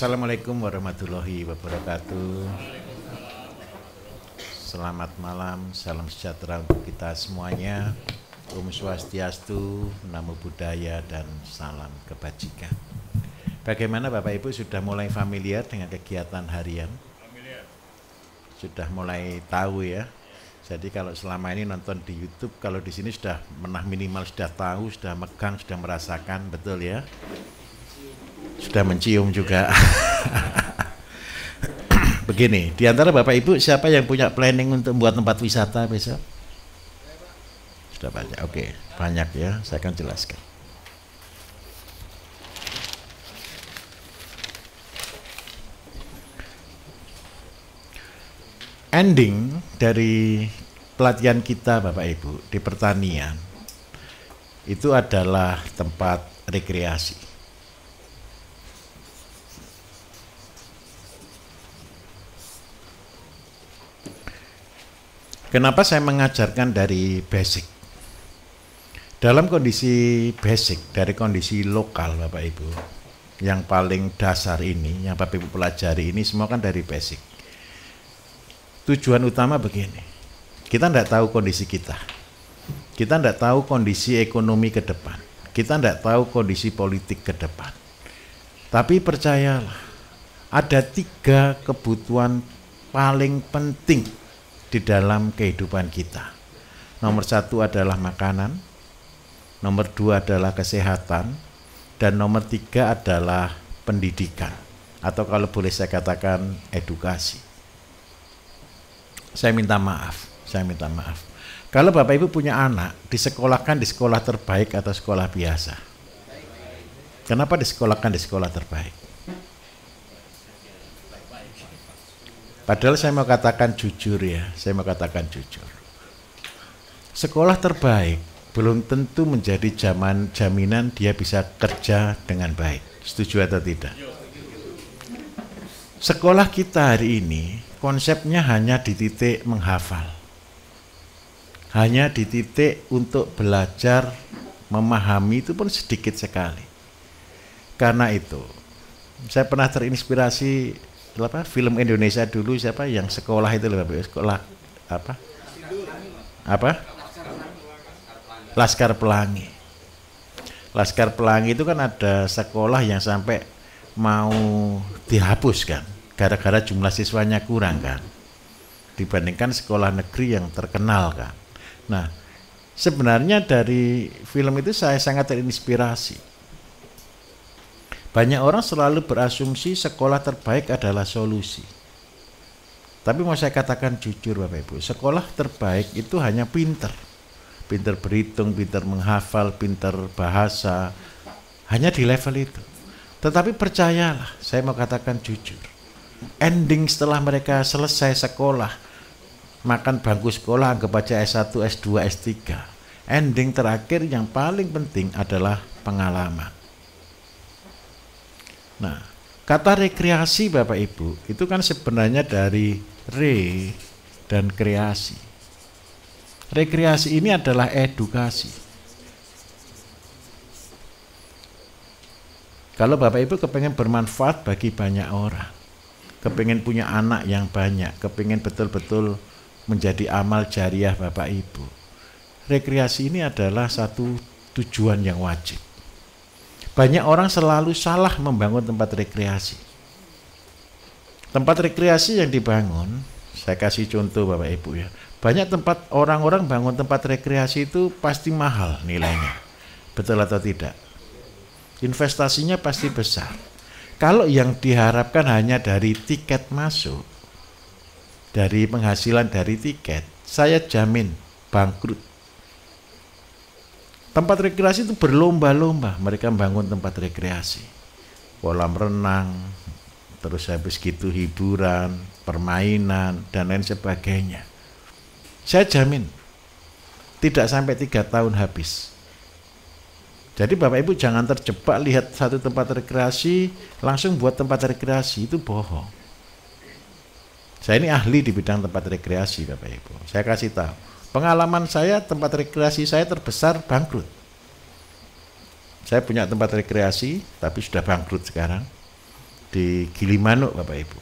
Assalamualaikum warahmatullahi wabarakatuh. Selamat malam, salam sejahtera untuk kita semuanya. Om Swastiastu, Namo Buddhaya, dan salam kebajikan. Bagaimana Bapak Ibu, sudah mulai familiar dengan kegiatan harian? Sudah mulai tahu ya. Jadi kalau selama ini nonton di YouTube, kalau di sini sudah minimal sudah tahu, sudah megang, sudah merasakan, betul ya? Sudah mencium juga. Begini, di antara Bapak Ibu siapa yang punya planning untuk membuat tempat wisata besok? Sudah banyak, oke, banyak ya, saya akan jelaskan. Ending dari pelatihan kita Bapak Ibu di pertanian itu adalah tempat rekreasi. Kenapa saya mengajarkan dari basic? Dalam kondisi basic, dari kondisi lokal Bapak Ibu, yang paling dasar ini, yang Bapak Ibu pelajari ini semua kan dari basic. Tujuan utama begini, kita tidak tahu kondisi kita tidak tahu kondisi ekonomi ke depan, kita tidak tahu kondisi politik ke depan. Tapi percayalah, ada 3 kebutuhan paling penting di dalam kehidupan kita. Nomor 1 adalah makanan, nomor 2 adalah kesehatan, dan nomor 3 adalah pendidikan, atau kalau boleh saya katakan edukasi. Saya minta maaf. Kalau Bapak Ibu punya anak, disekolahkan di sekolah terbaik atau sekolah biasa? Kenapa disekolahkan di sekolah terbaik? Padahal saya mau katakan jujur ya, sekolah terbaik belum tentu menjadi jaminan dia bisa kerja dengan baik. Setuju atau tidak? Sekolah kita hari ini konsepnya hanya di titik menghafal, hanya di titik untuk belajar memahami, itu pun sedikit sekali. Karena itu saya pernah terinspirasi film Indonesia dulu, siapa yang sekolah itu, sekolah apa? Laskar Pelangi. Laskar Pelangi itu kan ada sekolah yang sampai mau dihapus kan, gara-gara jumlah siswanya kurang kan, dibandingkan sekolah negeri yang terkenal kan. Nah, sebenarnya dari film itu saya sangat terinspirasi. Banyak orang selalu berasumsi sekolah terbaik adalah solusi. Tapi mau saya katakan jujur Bapak Ibu, sekolah terbaik itu hanya pinter berhitung, pinter menghafal, pinter bahasa, hanya di level itu. Tetapi percayalah, saya mau katakan jujur, ending setelah mereka selesai sekolah, makan bangku sekolah, anggap aja S1, S2, S3, ending terakhir yang paling penting adalah pengalaman. Nah, kata rekreasi Bapak Ibu itu kan sebenarnya dari re dan kreasi. Rekreasi ini adalah edukasi. Kalau Bapak Ibu kepengen bermanfaat bagi banyak orang, kepengen punya anak yang banyak, kepengen betul-betul menjadi amal jariah Bapak Ibu, rekreasi ini adalah satu tujuan yang wajib. Banyak orang selalu salah membangun tempat rekreasi. Tempat rekreasi yang dibangun, saya kasih contoh Bapak Ibu ya, banyak tempat orang-orang bangun tempat rekreasi itu pasti mahal nilainya. Betul atau tidak? Investasinya pasti besar. Kalau yang diharapkan hanya dari tiket masuk, dari penghasilan dari tiket, saya jamin bangkrut. Tempat rekreasi itu berlomba-lomba mereka membangun tempat rekreasi, kolam renang, terus habis gitu hiburan, permainan, dan lain sebagainya. Saya jamin tidak sampai 3 tahun habis. Jadi Bapak Ibu jangan terjebak lihat satu tempat rekreasi langsung buat tempat rekreasi, itu bohong. Saya ini ahli di bidang tempat rekreasi Bapak Ibu. Saya kasih tahu. Pengalaman saya, tempat rekreasi saya terbesar bangkrut. Saya punya tempat rekreasi, tapi sudah bangkrut sekarang. di Gilimanuk Bapak Ibu.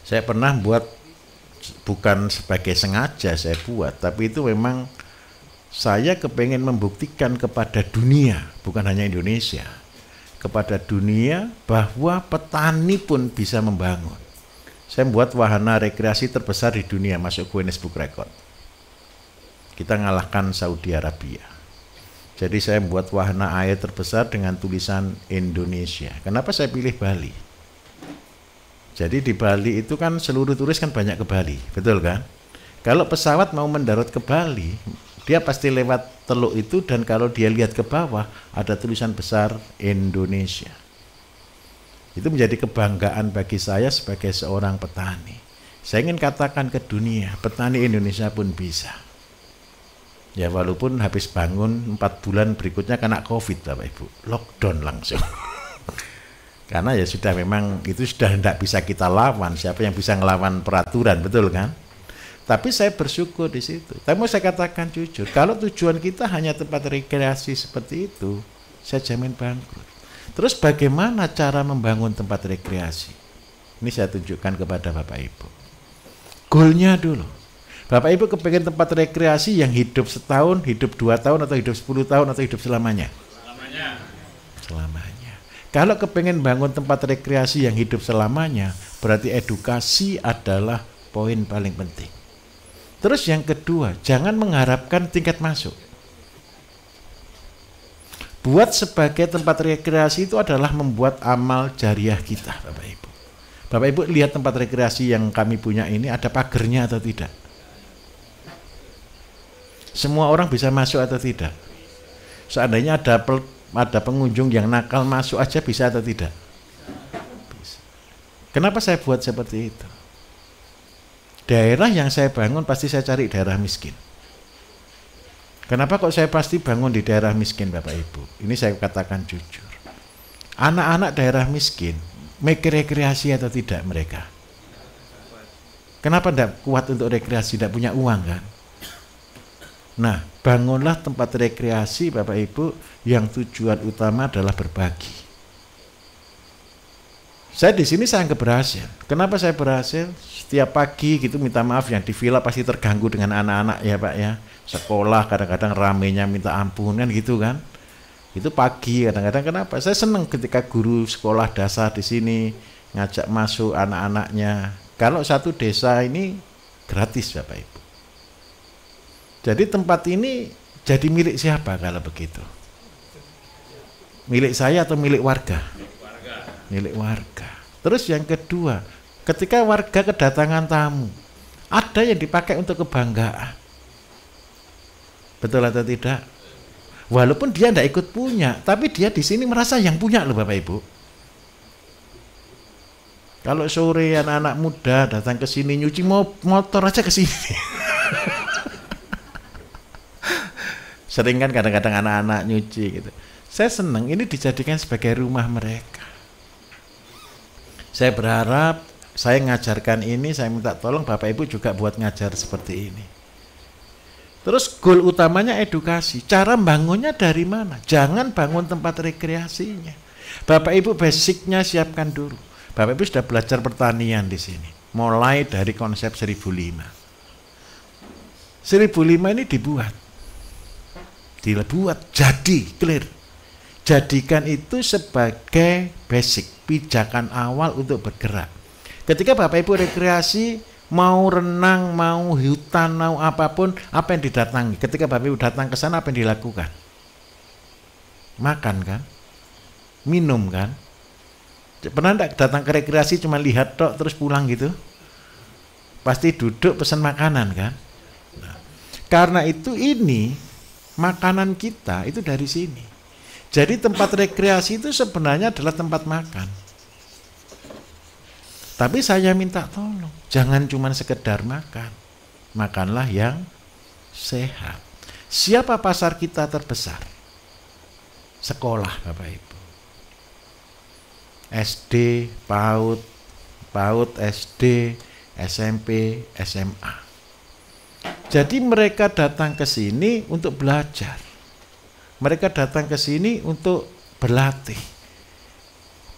Saya pernah buat, bukan sebagai sengaja saya buat, tapi itu memang saya kepengen membuktikan kepada dunia, bukan hanya Indonesia, kepada dunia bahwa petani pun bisa membangun. Saya membuat wahana rekreasi terbesar di dunia, masuk Guinness Book Record. Kita ngalahkan Saudi Arabia. Jadi saya membuat wahana air terbesar dengan tulisan Indonesia. Kenapa saya pilih Bali? Jadi di Bali itu kan seluruh turis kan banyak ke Bali, betul kan? Kalau pesawat mau mendarat ke Bali, dia pasti lewat teluk itu, dan kalau dia lihat ke bawah ada tulisan besar Indonesia. Itu menjadi kebanggaan bagi saya sebagai seorang petani. Saya ingin katakan ke dunia, petani Indonesia pun bisa. Ya walaupun habis bangun 4 bulan berikutnya kena COVID Bapak Ibu, lockdown langsung. Karena ya sudah, memang itu sudah tidak bisa kita lawan. Siapa yang bisa ngelawan peraturan, betul kan? Tapi saya bersyukur di situ. Tapi mau saya katakan jujur, kalau tujuan kita hanya tempat rekreasi seperti itu, saya jamin bangkrut. Terus bagaimana cara membangun tempat rekreasi? Ini saya tunjukkan kepada Bapak Ibu. Goalnya dulu. Bapak Ibu kepengen tempat rekreasi yang hidup setahun, hidup 2 tahun, atau hidup 10 tahun, atau hidup selamanya? Selamanya. Kalau kepengen bangun tempat rekreasi yang hidup selamanya, berarti edukasi adalah poin paling penting. Terus yang kedua, jangan mengharapkan tingkat masuk. Buat sebagai tempat rekreasi itu adalah membuat amal jariah kita, Bapak Ibu. Bapak Ibu lihat tempat rekreasi yang kami punya ini, ada pagernya atau tidak? Semua orang bisa masuk atau tidak? Seandainya ada pengunjung yang nakal masuk aja, bisa atau tidak? Bisa. Kenapa saya buat seperti itu? Daerah yang saya bangun pasti saya cari daerah miskin. Kenapa kok saya pasti bangun di daerah miskin Bapak Ibu? Ini saya katakan jujur. Anak-anak daerah miskin mikir rekreasi atau tidak mereka? Kenapa tidak kuat untuk rekreasi, tidak punya uang kan? Nah, bangunlah tempat rekreasi Bapak Ibu yang tujuan utama adalah berbagi. Saya di sini saya anggap berhasil. Kenapa saya berhasil? Setiap pagi gitu, minta maaf yang di villa pasti terganggu dengan anak-anak ya Pak ya. Sekolah kadang-kadang ramenya minta ampun kan gitu kan. Itu pagi kadang-kadang. Kenapa? Saya senang ketika guru sekolah dasar di sini ngajak masuk anak-anaknya. Kalau satu desa ini gratis Bapak Ibu. Jadi tempat ini jadi milik siapa kalau begitu? Milik saya atau milik warga? Milik warga. Terus yang kedua, ketika warga kedatangan tamu, ada yang dipakai untuk kebanggaan. Betul atau tidak? Walaupun dia tidak ikut punya, tapi dia di sini merasa yang punya loh Bapak Ibu. Kalau sore anak-anak muda datang ke sini nyuci motor aja ke sini. Sering kan kadang-kadang anak-anak nyuci gitu. Saya senang ini dijadikan sebagai rumah mereka. Saya berharap saya ngajarkan ini, saya minta tolong Bapak Ibu juga buat ngajar seperti ini. Terus goal utamanya edukasi. Cara bangunnya dari mana? Jangan bangun tempat rekreasinya. Bapak Ibu basicnya siapkan dulu. Bapak Ibu sudah belajar pertanian di sini. Mulai dari konsep 1005. 1005 ini dibuat jadi clear. Jadikan itu sebagai basic, pijakan awal untuk bergerak. Ketika Bapak Ibu rekreasi, mau renang, mau hutan, mau apapun, apa yang didatangi? Ketika Bapak Ibu datang ke sana, apa yang dilakukan? Makan kan? Minum kan? Pernah enggak datang ke rekreasi cuma lihat tok terus pulang gitu? Pasti duduk pesan makanan kan? Nah, karena itu ini makanan kita itu dari sini. Jadi tempat rekreasi itu sebenarnya adalah tempat makan. Tapi saya minta tolong, jangan cuma sekedar makan. Makanlah yang sehat. Siapa pasar kita terbesar? Sekolah Bapak Ibu. SD, PAUD, SD, SMP, SMA. Jadi mereka datang ke sini untuk belajar. Mereka datang ke sini untuk berlatih.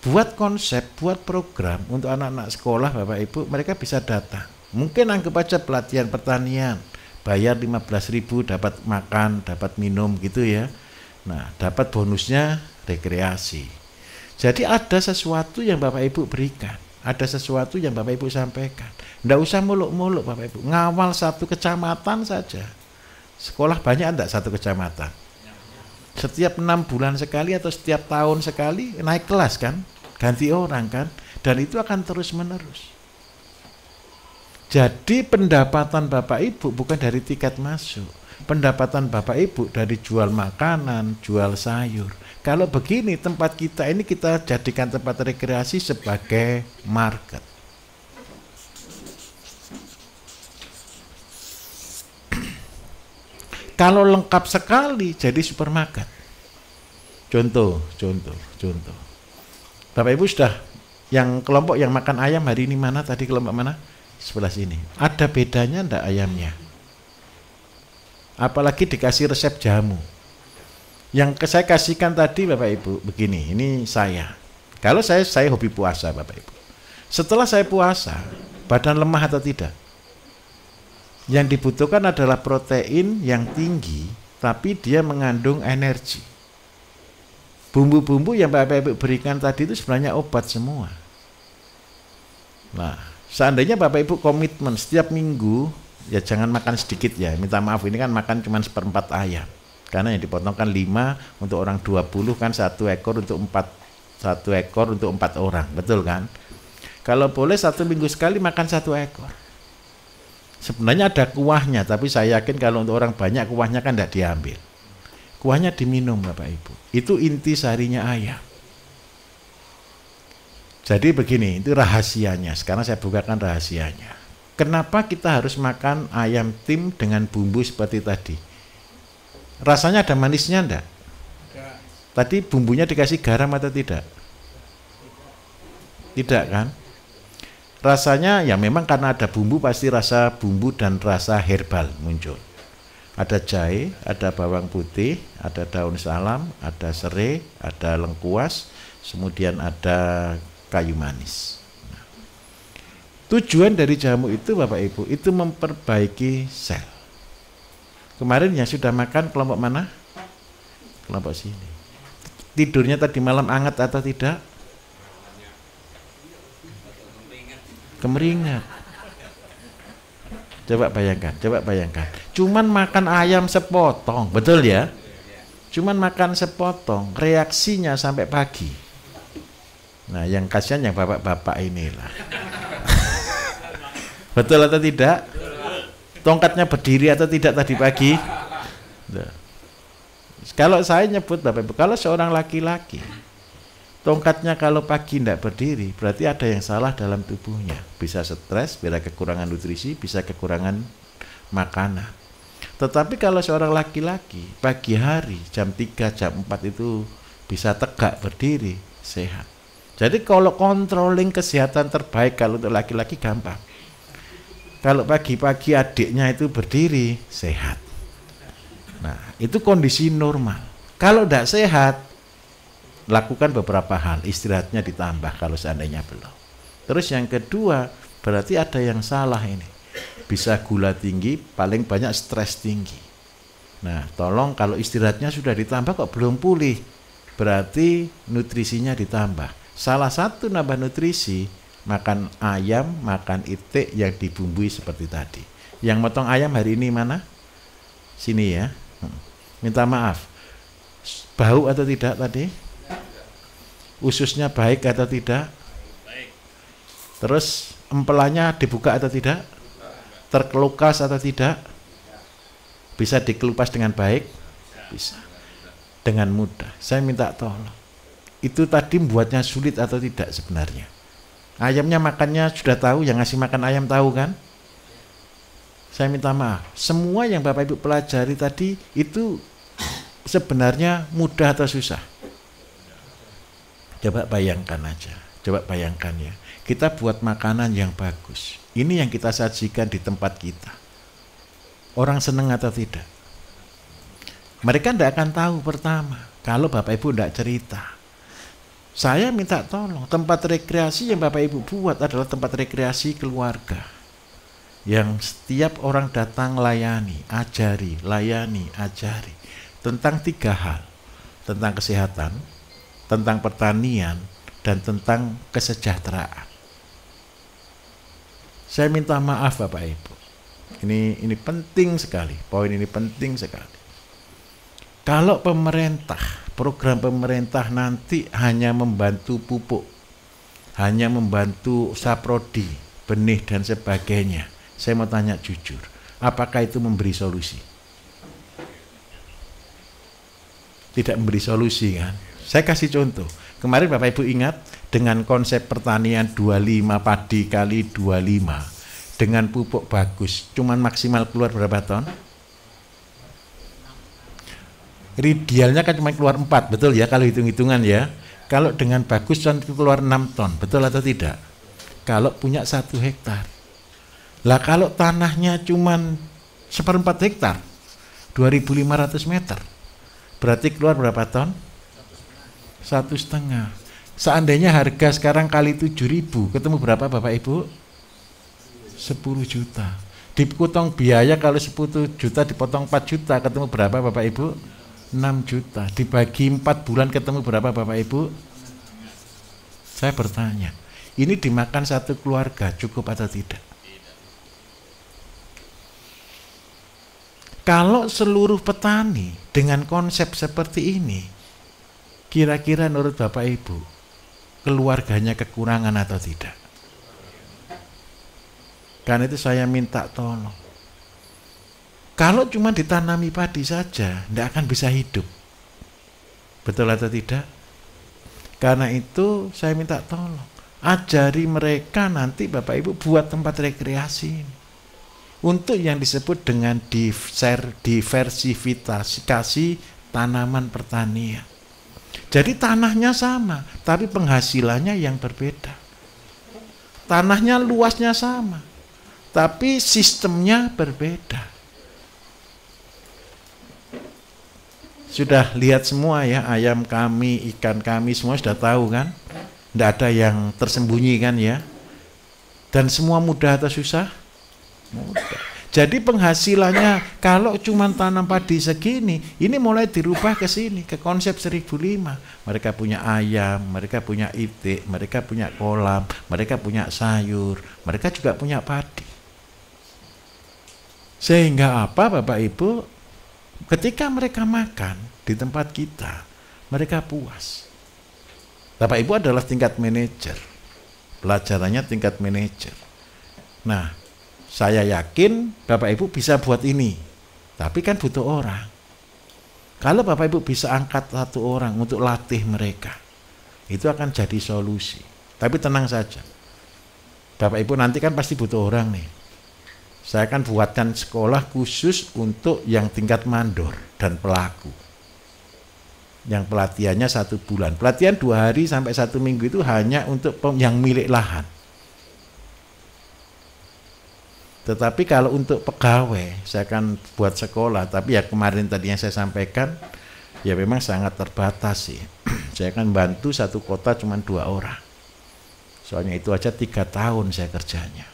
buat konsep, buat program untuk anak-anak sekolah Bapak Ibu, mereka bisa datang. Mungkin anggap aja pelatihan pertanian, bayar 15.000 dapat makan, dapat minum gitu ya. Nah, dapat bonusnya rekreasi. Jadi ada sesuatu yang Bapak Ibu berikan, ada sesuatu yang Bapak Ibu sampaikan. Nggak usah muluk-muluk Bapak Ibu, ngawal satu kecamatan saja. Sekolah banyak enggak satu kecamatan? Setiap 6 bulan sekali atau setiap tahun sekali naik kelas kan, ganti orang kan, dan itu akan terus menerus. Jadi pendapatan Bapak Ibu bukan dari tiket masuk, pendapatan Bapak Ibu dari jual makanan, jual sayur. Kalau begini tempat kita ini kita jadikan tempat rekreasi sebagai market. Kalau lengkap sekali jadi supermarket. Contoh. Bapak Ibu sudah yang kelompok yang makan ayam hari ini mana tadi, kelompok mana? Sebelah sini. Ada bedanya enggak ayamnya? Apalagi dikasih resep jamu. Yang saya kasihkan tadi Bapak Ibu begini, ini saya. Kalau saya hobi puasa Bapak Ibu. Setelah saya puasa, badan lemah atau tidak? Yang dibutuhkan adalah protein yang tinggi, tapi dia mengandung energi. Bumbu-bumbu yang Bapak Ibu berikan tadi itu sebenarnya obat semua. Nah, seandainya Bapak Ibu komitmen setiap minggu, ya jangan makan sedikit ya. Minta maaf, ini kan makan cuma 1/4 ayam. Karena yang dipotongkan 5 untuk orang 20 kan 1 ekor untuk 4 orang, betul kan? Kalau boleh 1 minggu sekali makan 1 ekor. Sebenarnya ada kuahnya, tapi saya yakin kalau untuk orang banyak kuahnya kan tidak diambil. Kuahnya diminum Bapak Ibu. Itu inti seharinya ayam. Jadi begini, itu rahasianya. Sekarang saya bukakan rahasianya. Kenapa kita harus makan ayam tim dengan bumbu seperti tadi? Rasanya ada manisnya enggak? Tadi bumbunya dikasih garam atau tidak? Tidak kan? Rasanya ya memang karena ada bumbu pasti rasa bumbu dan rasa herbal muncul. Ada jahe, ada bawang putih, ada daun salam, ada serai, ada lengkuas, kemudian ada kayu manis. Nah, tujuan dari jamu itu Bapak Ibu, itu memperbaiki sel. Kemarin yang sudah makan kelompok mana? Kelompok sini. Tidurnya tadi malam hangat atau tidak? Kemeringat. Coba bayangkan. Cuman makan ayam sepotong, betul ya? Cuman makan sepotong, reaksinya sampai pagi. Nah, yang kasihan yang bapak-bapak inilah. Betul atau tidak? Tongkatnya berdiri atau tidak tadi pagi? Nah. Kalau saya nyebut Bapak Ibu, kalau seorang laki-laki tongkatnya kalau pagi tidak berdiri, berarti ada yang salah dalam tubuhnya. Bisa stres, bisa kekurangan nutrisi, bisa kekurangan makanan. Tetapi kalau seorang laki-laki pagi hari jam 3, jam 4 itu bisa tegak berdiri, sehat. Jadi kalau controlling kesehatan terbaik kalau untuk laki-laki gampang. Kalau pagi-pagi adiknya itu berdiri, sehat. Nah, itu kondisi normal. Kalau tidak sehat, lakukan beberapa hal, istirahatnya ditambah kalau seandainya belum. Terus yang kedua, berarti ada yang salah ini. Bisa gula tinggi, paling banyak stres tinggi. Nah, tolong kalau istirahatnya sudah ditambah kok belum pulih, berarti nutrisinya ditambah. Salah satu nambah nutrisi, makan ayam, makan itik yang dibumbui seperti tadi. Yang motong ayam hari ini mana? Sini ya. Minta maaf. Bau atau tidak tadi? Ususnya baik atau tidak? Baik. Terus empelannya dibuka atau tidak? Terkelupas atau tidak? Bisa dikelupas dengan baik? Bisa. Dengan mudah. Saya minta tolong. Itu tadi membuatnya sulit atau tidak sebenarnya? Ayamnya makannya sudah tahu, yang ngasih makan ayam tahu kan? Saya minta maaf. Semua yang Bapak Ibu pelajari tadi itu sebenarnya mudah atau susah? Coba bayangkan aja, coba bayangkan ya. Kita buat makanan yang bagus. Ini yang kita sajikan di tempat kita. Orang senang atau tidak? Mereka tidak akan tahu pertama kalau Bapak Ibu tidak cerita. Saya minta tolong, tempat rekreasi yang Bapak Ibu buat adalah tempat rekreasi keluarga. Yang setiap orang datang layani, ajari, layani, ajari. Tentang 3 hal. Tentang kesehatan, tentang pertanian, dan tentang kesejahteraan. Saya minta maaf Bapak Ibu. Ini penting sekali, poin ini penting sekali. Kalau pemerintah, program pemerintah nanti hanya membantu pupuk, hanya membantu saprodi, benih dan sebagainya. Saya mau tanya jujur, apakah itu memberi solusi? Tidak memberi solusi kan? Saya kasih contoh. Kemarin Bapak Ibu ingat dengan konsep pertanian 25 padi kali 25 dengan pupuk bagus, cuman maksimal keluar berapa ton? Idealnya kan cuma keluar 4, betul ya kalau hitung-hitungan ya. Kalau dengan bagus kan keluar 6 ton, betul atau tidak? Kalau punya 1 hektar. Lah kalau tanahnya cuman 1/4 hektar, 2.500 meter, berarti keluar berapa ton? 1,5. Seandainya harga sekarang kali 7.000, ketemu berapa Bapak Ibu? 10 juta. Dipotong biaya kalau 10 juta dipotong 4 juta, ketemu berapa Bapak Ibu? 6 juta. Dibagi 4 bulan ketemu berapa Bapak Ibu? Saya bertanya, ini dimakan satu keluarga cukup atau tidak? Kalau seluruh petani dengan konsep seperti ini, kira-kira menurut Bapak Ibu, keluarganya kekurangan atau tidak? Karena itu saya minta tolong. Kalau cuma ditanami padi saja, tidak akan bisa hidup. Betul atau tidak? Karena itu saya minta tolong. Ajari mereka nanti Bapak Ibu buat tempat rekreasi ini. Untuk yang disebut dengan diversifikasi tanaman pertanian. Jadi tanahnya sama, tapi penghasilannya yang berbeda. Tanahnya luasnya sama, tapi sistemnya berbeda. Sudah lihat semua ya, ayam kami, ikan kami, semua sudah tahu kan? Tidak ada yang tersembunyi kan ya? Dan semua mudah atau susah? Mudah. Jadi penghasilannya kalau cuma tanam padi segini, ini mulai dirubah ke sini, ke konsep 1.005. Mereka punya ayam, mereka punya itik, mereka punya kolam, mereka punya sayur, mereka juga punya padi. Sehingga apa Bapak Ibu? Ketika mereka makan di tempat kita, mereka puas. Bapak Ibu adalah tingkat manajer, pelajarannya tingkat manajer. Nah, saya yakin Bapak Ibu bisa buat ini, tapi kan butuh orang. Kalau Bapak Ibu bisa angkat 1 orang untuk latih mereka, itu akan jadi solusi. Tapi tenang saja, Bapak Ibu nanti kan pasti butuh orang nih. Saya akan buatkan sekolah khusus untuk yang tingkat mandor dan pelaku. Yang pelatihannya 1 bulan. Pelatihan 2 hari sampai 1 minggu itu hanya untuk yang milik lahan. Tetapi kalau untuk pegawai, saya akan buat sekolah. Tapi ya kemarin tadi yang saya sampaikan, ya memang sangat terbatas sih. Saya akan bantu 1 kota cuma 2 orang. Soalnya itu aja 3 tahun saya kerjanya.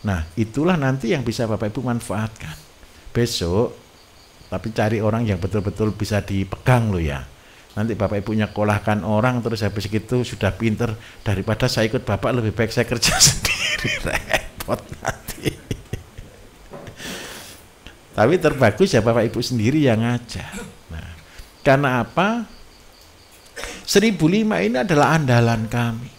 Nah, itulah nanti yang bisa Bapak Ibu manfaatkan. Besok, tapi cari orang yang betul-betul bisa dipegang loh ya. Nanti Bapak Ibu nyekolahkan orang, terus habis itu sudah pinter. Daripada saya ikut Bapak, lebih baik saya kerja sendiri. Repot nanti. Tapi terbagus ya Bapak Ibu sendiri yang ngajar. Nah, karena apa? 1.005 ini adalah andalan kami.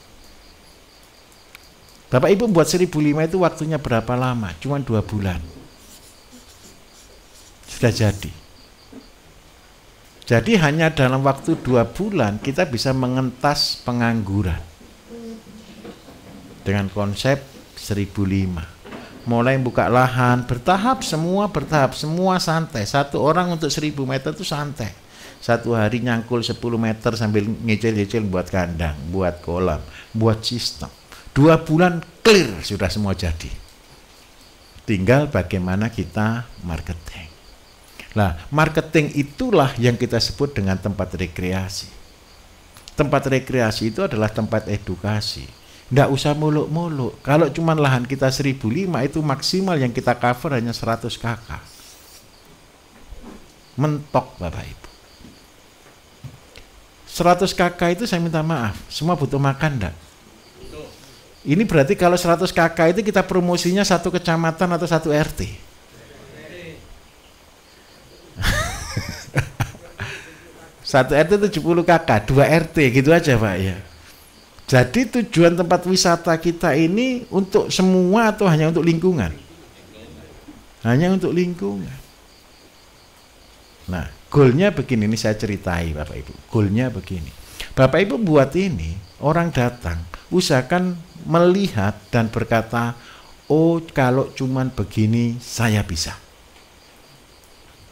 Bapak Ibu buat 1.005 itu waktunya berapa lama? Cuma 2 bulan. Sudah jadi. Jadi hanya dalam waktu 2 bulan kita bisa mengentas pengangguran. Dengan konsep 1.005. Mulai buka lahan, bertahap, semua santai. 1 orang untuk 1.000 meter itu santai. 1 hari nyangkul 10 meter sambil ngecil-ngecil buat kandang, buat kolam, buat sistem. 2 bulan clear sudah semua jadi. Tinggal bagaimana kita marketing. Nah, marketing itulah yang kita sebut dengan tempat rekreasi. tempat rekreasi itu adalah tempat edukasi. Nggak usah muluk-muluk. Kalau cuma lahan kita 1.005 itu maksimal yang kita cover hanya 100 kakak. Mentok Bapak Ibu. 100 kakak itu saya minta maaf, semua butuh makan enggak? Ini berarti kalau 100 kakak itu kita promosinya satu kecamatan atau satu RT. Satu RT 70 kakak, 2 RT gitu aja Pak ya. Jadi tujuan tempat wisata kita ini untuk semua atau hanya untuk lingkungan? Hanya untuk lingkungan. Nah, goalnya begini, ini saya ceritai Bapak Ibu. Goalnya begini. Bapak Ibu buat ini, orang datang, usahakan melihat dan berkata, oh kalau cuman begini saya bisa.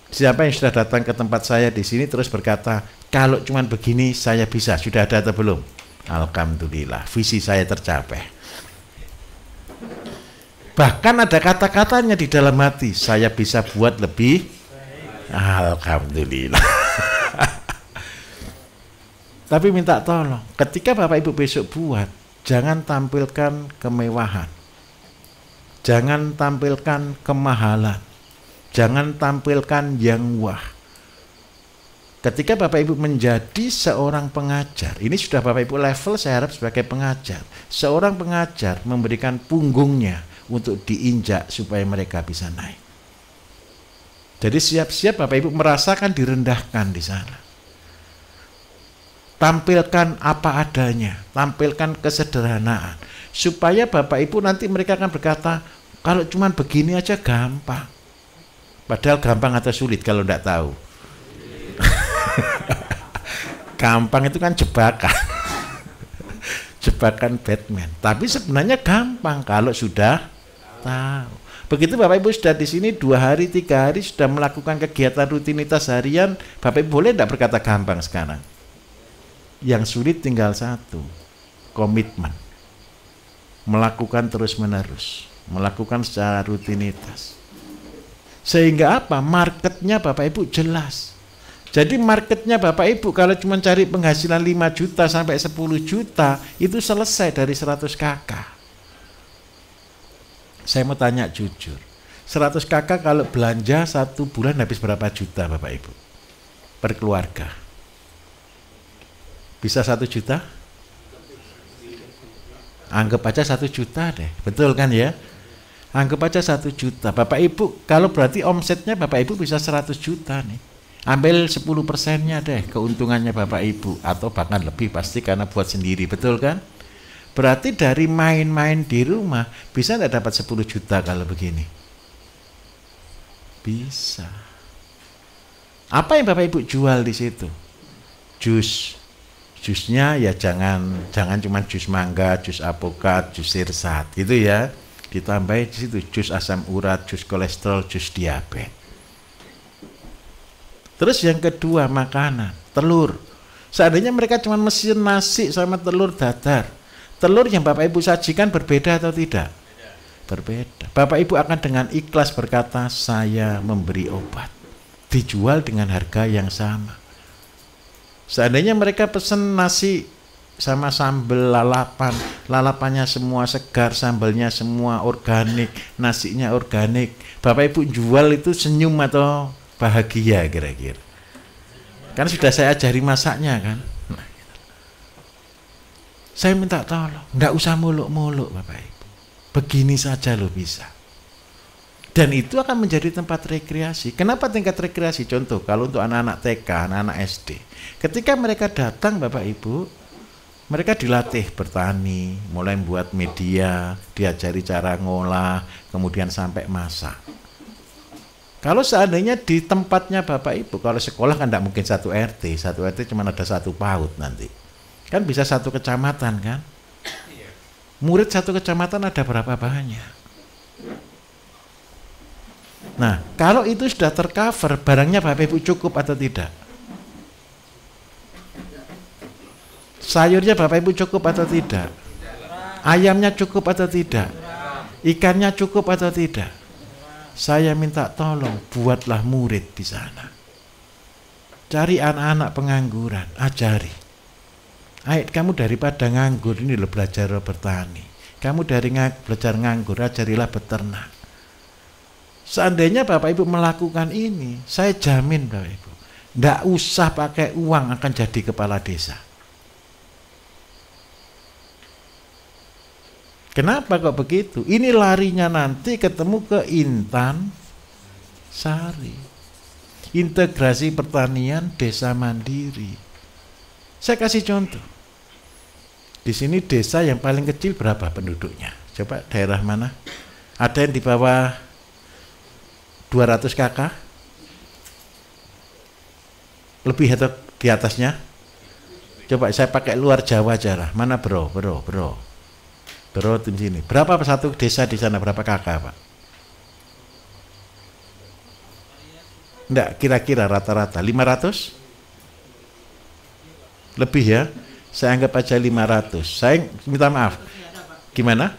Siapa yang sudah datang ke tempat saya di sini terus berkata, kalau cuman begini saya bisa, sudah ada atau belum? Alhamdulillah, visi saya tercapai. Bahkan ada kata-katanya di dalam hati, saya bisa buat lebih. Alhamdulillah. Tapi minta tolong, ketika Bapak Ibu besok buat, jangan tampilkan kemewahan, jangan tampilkan kemahalan, jangan tampilkan yang wah. Ketika Bapak Ibu menjadi seorang pengajar, ini sudah Bapak Ibu level saya harap sebagai pengajar. Seorang pengajar memberikan punggungnya untuk diinjak supaya mereka bisa naik. Jadi siap-siap Bapak Ibu merasakan direndahkan di sana. Tampilkan apa adanya, tampilkan kesederhanaan. Supaya Bapak Ibu nanti mereka akan berkata, kalau cuma begini aja gampang. Padahal gampang atau sulit kalau tidak tahu. Gampang itu kan jebakan. Jebakan Batman. Tapi sebenarnya gampang kalau sudah tahu. Begitu Bapak Ibu sudah di sini 2 hari, 3 hari sudah melakukan kegiatan rutinitas harian, Bapak Ibu boleh tidak berkata gampang sekarang? Yang sulit tinggal satu, komitmen. Melakukan terus-menerus, melakukan secara rutinitas. Sehingga apa? Marketnya Bapak Ibu jelas. Jadi marketnya Bapak Ibu kalau cuma cari penghasilan 5 juta sampai 10 juta itu selesai dari 100 kakak. Saya mau tanya jujur, 100 kakak kalau belanja 1 bulan habis berapa juta Bapak Ibu? Per keluarga. Bisa 1 juta? Anggap aja 1 juta deh, betul kan ya? Anggap aja 1 juta. Bapak Ibu, kalau berarti omsetnya Bapak Ibu bisa 100 juta nih. Ambil 10%-nya deh keuntungannya Bapak Ibu, atau bahkan lebih pasti karena buat sendiri, betul kan? Berarti dari main-main di rumah bisa tidak dapat 10 juta kalau begini? Bisa. Apa yang Bapak Ibu jual di situ? Jus. Jusnya ya jangan cuma jus mangga, jus apokat, jus sirsat gitu ya. Ditambahin di situ jus asam urat, jus kolesterol, jus diabetes. Terus yang kedua makanan, telur. Seandainya mereka cuma mesin nasi sama telur dadar, telur yang Bapak Ibu sajikan berbeda atau tidak? Berbeda. Bapak Ibu akan dengan ikhlas berkata, saya memberi obat. Dijual dengan harga yang sama. Seandainya mereka pesen nasi sama sambal lalapan, lalapannya semua segar, sambalnya semua organik, nasinya organik, Bapak Ibu jual itu senyum atau bahagia kira-kira? Kan sudah saya ajari masaknya kan. Nah, saya minta tolong, nggak usah muluk-muluk Bapak Ibu, begini saja lo bisa. Dan itu akan menjadi tempat rekreasi. Kenapa tingkat rekreasi? Contoh, kalau untuk anak-anak TK, anak-anak SD, ketika mereka datang Bapak Ibu, mereka dilatih bertani, mulai membuat media, diajari cara ngolah, kemudian sampai masak. Kalau seandainya di tempatnya Bapak Ibu, kalau sekolah kan tidak mungkin satu RT cuma ada 1 PAUD nanti. Kan bisa 1 kecamatan kan? Murid 1 kecamatan ada berapa banyak? Nah, kalau itu sudah tercover, barangnya Bapak Ibu cukup atau tidak? Sayurnya Bapak Ibu cukup atau tidak? Ayamnya cukup atau tidak? Ikannya cukup atau tidak? Saya minta tolong, buatlah murid di sana. Cari anak-anak pengangguran, ajari. Ayo kamu daripada nganggur ini loh belajar bertani. Kamu dari belajar nganggur ajarilah beternak. Seandainya Bapak Ibu melakukan ini, saya jamin Bapak Ibu, nggak usah pakai uang akan jadi kepala desa. Kenapa kok begitu? Ini larinya nanti ketemu ke Intan Sari. Integrasi pertanian desa mandiri. Saya kasih contoh. Di sini desa yang paling kecil berapa penduduknya? Coba daerah mana? Ada yang di bawah 200 kakak? Lebih atau di atasnya? Coba saya pakai luar Jawa aja lah. Mana bro? Bro di sini. Berapa satu desa di sana? Berapa kakak Pak? Enggak, kira-kira rata-rata 500? Lebih ya? Saya anggap aja 500. Saya minta maaf. Gimana?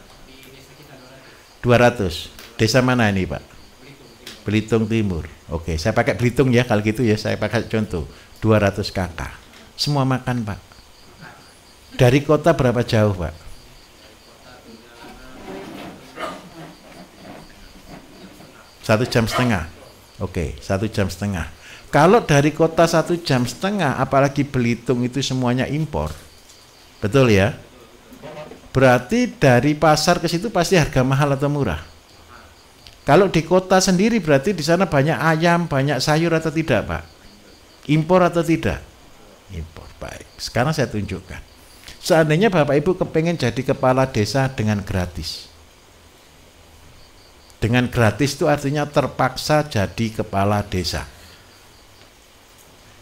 200. Desa mana ini Pak? Belitung Timur. Oke, saya pakai Belitung ya. Kalau gitu ya, saya pakai contoh 200 kakak. Semua makan Pak. Dari kota berapa jauh Pak? Satu jam setengah. Oke, 1 jam setengah. Kalau dari kota 1 jam setengah, apalagi Belitung itu semuanya impor, betul ya? Berarti dari pasar ke situ pasti harga mahal atau murah? Kalau di kota sendiri berarti di sana banyak ayam, banyak sayur atau tidak Pak? Impor atau tidak? Impor. Baik, sekarang saya tunjukkan. Seandainya Bapak Ibu kepengen jadi kepala desa dengan gratis. Dengan gratis itu artinya terpaksa jadi kepala desa.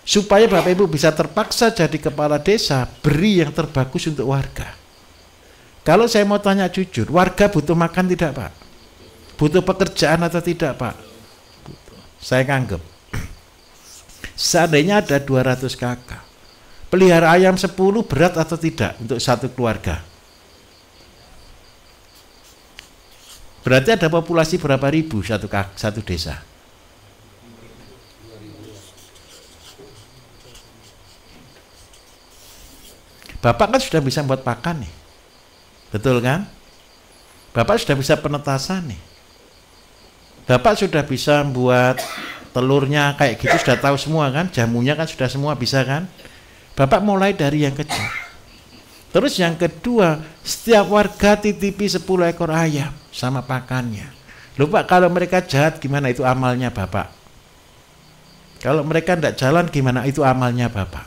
Supaya Bapak Ibu bisa terpaksa jadi kepala desa, beri yang terbagus untuk warga. Kalau saya mau tanya jujur, warga butuh makan tidak Pak? Butuh pekerjaan atau tidak Pak? Butuh. Saya anggap, seandainya ada 200 kakak, pelihara ayam 10 berat atau tidak untuk satu keluarga? Berarti ada populasi berapa ribu satu desa? Bapak kan sudah bisa buat pakan nih, betul kan? Bapak sudah bisa penetasan nih. Bapak sudah bisa buat telurnya kayak gitu, sudah tahu semua kan? Jamunya kan sudah semua bisa kan? Bapak mulai dari yang kecil. Terus yang kedua, setiap warga titipi 10 ekor ayam sama pakannya. Lupa kalau mereka jahat gimana itu amalnya Bapak? Kalau mereka tidak jalan gimana itu amalnya Bapak?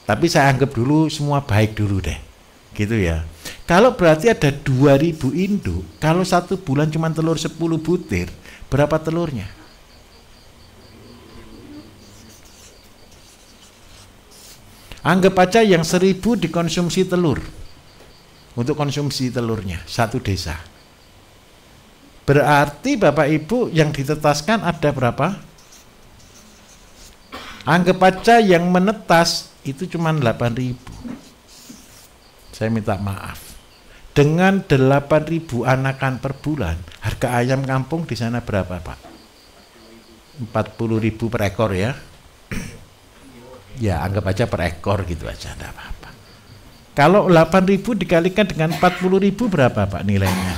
Tapi saya anggap dulu semua baik dulu deh. Gitu ya. Kalau berarti ada 2000 induk, kalau 1 bulan cuma telur 10 butir, berapa telurnya? Anggap aja yang 1000 dikonsumsi telur. Untuk konsumsi telurnya, satu desa. Berarti Bapak Ibu yang ditetaskan ada berapa? Anggap aja yang menetas itu cuma 8.000. Saya minta maaf. Dengan 8.000 anakan per bulan, harga ayam kampung di sana berapa Pak? 40.000 per ekor ya. Ya anggap aja per ekor gitu aja, enggak apa-apa. Kalau 8.000 dikalikan dengan 40.000 berapa Pak nilainya?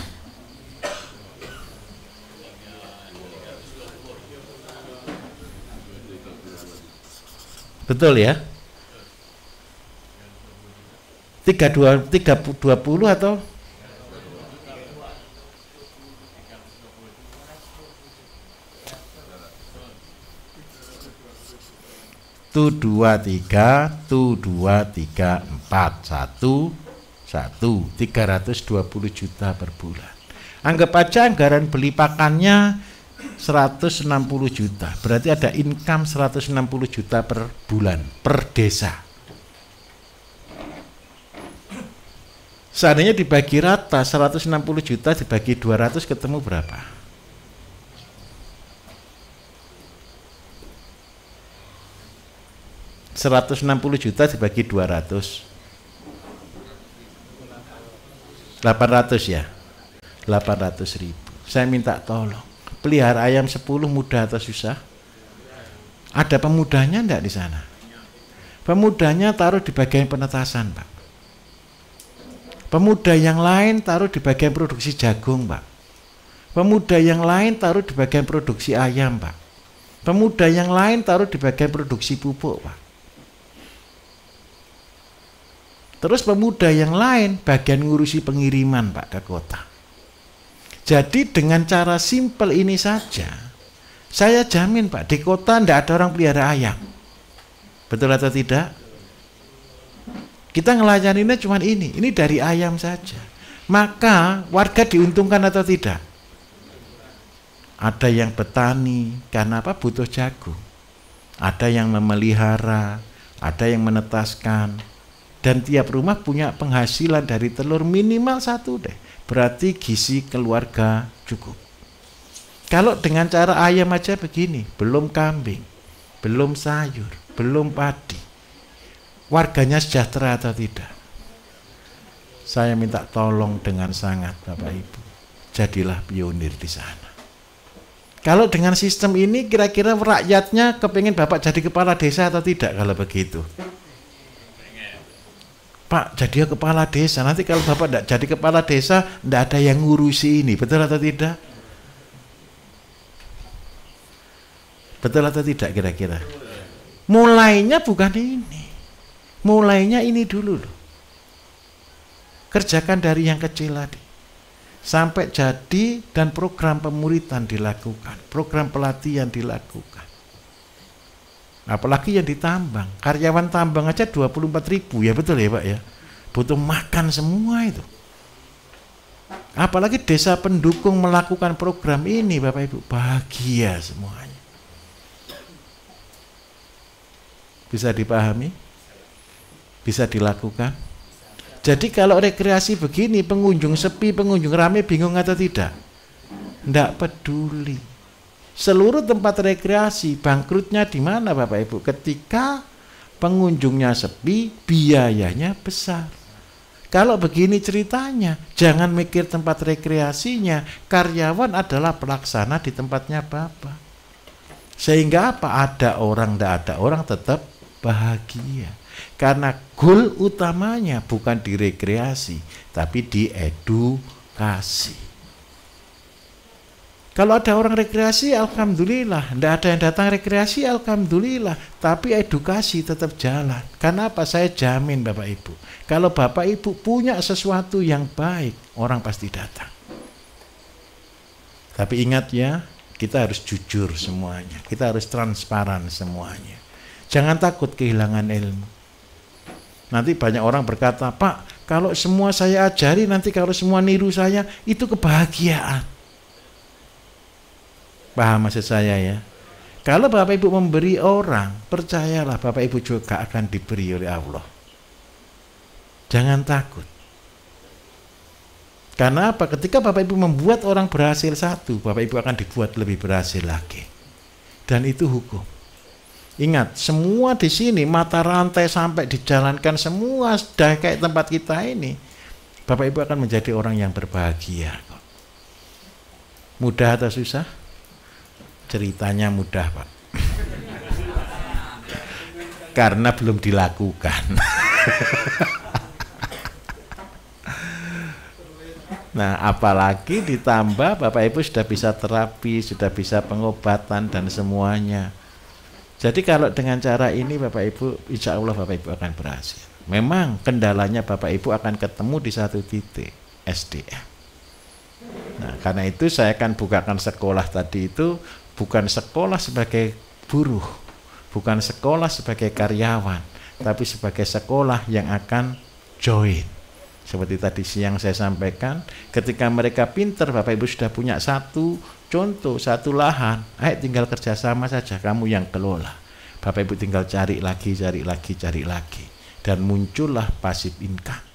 Betul ya? 320 atau tu 23 4 1 320 juta per bulan. Anggap aja anggaran beli pakannya 160 juta. Berarti ada income 160 juta per bulan per desa. Seandainya dibagi rata 160 juta dibagi 200 ketemu berapa? $160 juta dibagi 200 800 ya, 800.000. Saya minta tolong, pelihara ayam 10 mudah atau susah? Ada pemudahnya enggak di sana? Pemudanya taruh di bagian penetasan, Pak. Pemuda yang lain taruh di bagian produksi jagung, Pak. Pemuda yang lain taruh di bagian produksi ayam, Pak. Pemuda yang lain taruh di bagian produksi pupuk, Pak. Terus pemuda yang lain bagian ngurusi pengiriman, Pak, ke kota. Jadi dengan cara simpel ini saja, saya jamin, Pak, di kota tidak ada orang pelihara ayam. Betul atau tidak? Kita ngelayaninnya cuma ini dari ayam saja. Maka warga diuntungkan atau tidak? Ada yang petani, karena apa? Butuh jagung. Ada yang memelihara, ada yang menetaskan. Dan tiap rumah punya penghasilan dari telur minimal 1 deh. Berarti gizi keluarga cukup. Kalau dengan cara ayam aja begini, belum kambing, belum sayur, belum padi, warganya sejahtera atau tidak? Saya minta tolong dengan sangat Bapak Ibu, jadilah pionir di sana. Kalau dengan sistem ini kira-kira rakyatnya kepingin Bapak jadi kepala desa atau tidak kalau begitu? Pak, jadi kepala desa, nanti kalau Bapak tidak jadi kepala desa, tidak ada yang ngurusi ini, betul atau tidak? Betul atau tidak kira-kira? Mulainya bukan ini, mulainya ini dulu loh. Kerjakan dari yang kecil tadi, sampai jadi dan program pemuritan dilakukan, program pelatihan dilakukan. Apalagi yang ditambang, karyawan tambang aja 24.000 ya, betul ya Pak ya, butuh makan semua itu. Apalagi desa pendukung melakukan program ini Bapak Ibu, bahagia semuanya. Bisa dipahami? Bisa dilakukan? Jadi kalau rekreasi begini, pengunjung sepi, pengunjung rame, bingung atau tidak? Tidak peduli. Seluruh tempat rekreasi bangkrutnya di mana Bapak Ibu? Ketika pengunjungnya sepi, biayanya besar. Kalau begini ceritanya, jangan mikir tempat rekreasinya, karyawan adalah pelaksana di tempatnya Bapak. Sehingga apa? Ada orang, tidak ada orang tetap bahagia. Karena goal utamanya bukan di rekreasi, tapi di edukasi. Kalau ada orang rekreasi, alhamdulillah. Tidak ada yang datang rekreasi, alhamdulillah. Tapi edukasi tetap jalan. Karena apa? Saya jamin Bapak Ibu, kalau Bapak Ibu punya sesuatu yang baik, orang pasti datang. Tapi ingat ya, kita harus jujur semuanya. Kita harus transparan semuanya. Jangan takut kehilangan ilmu. Nanti banyak orang berkata, Pak, kalau semua saya ajari, nanti kalau semua niru saya, itu kebahagiaan. Paham maksud saya ya? Kalau Bapak Ibu memberi orang, percayalah Bapak Ibu juga akan diberi oleh Allah. Jangan takut. Karena apa? Ketika Bapak Ibu membuat orang berhasil satu, Bapak Ibu akan dibuat lebih berhasil lagi. Dan itu hukum. Ingat, semua di sini mata rantai sampai dijalankan semua sudah kayak tempat kita ini. Bapak Ibu akan menjadi orang yang berbahagia. Mudah atau susah? Ceritanya mudah Pak, karena belum dilakukan. Nah apalagi ditambah Bapak Ibu sudah bisa terapi, sudah bisa pengobatan dan semuanya. Jadi kalau dengan cara ini Bapak Ibu, insya Allah Bapak Ibu akan berhasil. Memang kendalanya Bapak Ibu akan ketemu di satu titik, SDM. Nah karena itu saya akan bukakan sekolah tadi itu, bukan sekolah sebagai buruh, bukan sekolah sebagai karyawan, tapi sebagai sekolah yang akan join. Seperti tadi siang saya sampaikan, ketika mereka pinter, Bapak Ibu sudah punya satu contoh, satu lahan, ayo tinggal kerjasama saja, kamu yang kelola. Bapak Ibu tinggal cari lagi, dan muncullah passive income.